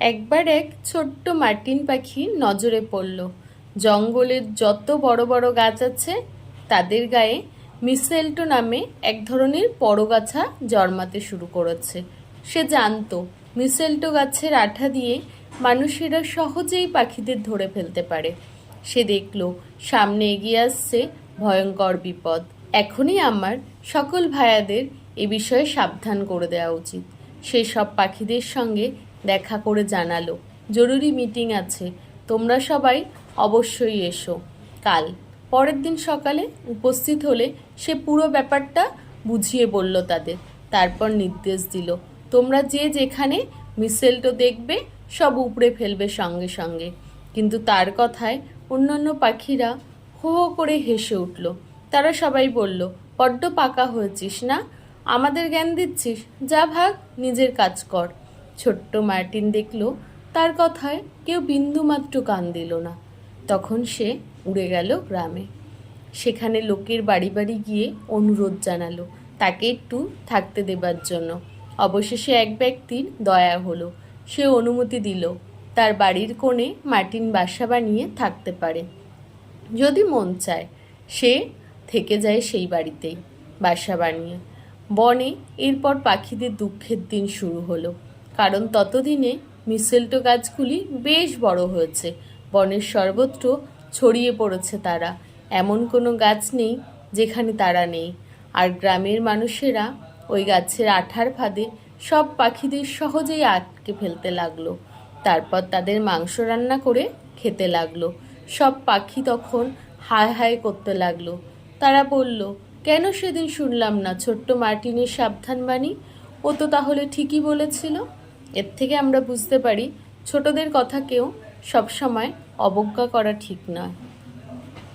একবার এক ছোট্ট মার্টিন পাখি নজরে পড়ল। জঙ্গলের যত বড় বড় গাছ আছে তাদের গায়ে মিসেল্টো নামে এক ধরনের পরগাছা জন্মাতে শুরু করেছে। সে জানতো মিসেল্টো গাছের আঠা দিয়ে মানুষেরা সহজেই পাখিদের ধরে ফেলতে পারে। সে দেখল সামনে এগিয়ে আসছে ভয়ঙ্কর বিপদ। এখনই আমার সকল ভাইয়াদের এ বিষয়ে সাবধান করে দেওয়া উচিত। সে সব পাখিদের সঙ্গে দেখা করে জানালো, জরুরি মিটিং আছে, তোমরা সবাই অবশ্যই এসো কাল। পরের দিন সকালে উপস্থিত হলে সে পুরো ব্যাপারটা বুঝিয়ে বলল তাদের। তারপর নির্দেশ দিল, তোমরা যে যেখানে মিসেল্টো দেখবে সব উপড়ে ফেলবে সঙ্গে সঙ্গে। কিন্তু তার কথায় অন্যান্য পাখিরা হো হো করে হেসে উঠল। তারা সবাই বলল, বড্ড পাকা হয়েছিস না, আমাদের জ্ঞান দিচ্ছিস, যা ভাগ, নিজের কাজ কর। ছোট্ট মার্টিন দেখল তার কথায় কেউ বিন্দুমাত্র কান দিল না। তখন সে উড়ে গেল গ্রামে। সেখানে লোকের বাড়ি বাড়ি গিয়ে অনুরোধ জানালো তাকে একটু থাকতে দেবার জন্য। অবশেষে এক ব্যক্তির দয়া হলো। সে অনুমতি দিল তার বাড়ির কোণে মার্টিন বাসা বানিয়ে থাকতে পারে। যদি মন চায় সে থেকে যায় সেই বাড়িতেই বাসা বানিয়ে। বনে এরপর পাখিদের দুঃখের দিন শুরু হলো, কারণ ততদিনে মিসেল্টো গাছগুলি বেশ বড় হয়েছে। বনের সর্বত্র ছড়িয়ে পড়েছে তারা। এমন কোনো গাছ নেই যেখানে তারা নেই। আর গ্রামের মানুষেরা ওই গাছের আঠার ফাঁদে সব পাখিদের সহজেই আটকে ফেলতে লাগলো। তারপর তাদের মাংস রান্না করে খেতে লাগলো। সব পাখি তখন হায় হায় করতে লাগলো। তারা বলল, কেন সেদিন শুনলাম না ছোট্ট মার্টিনের সাবধানবাণী? ও তো তাহলে ঠিকই বলেছিল। এর থেকে আমরা বুঝতে পারি ছোটদের কথাকেও সবসময় অবজ্ঞা করা ঠিক নয়।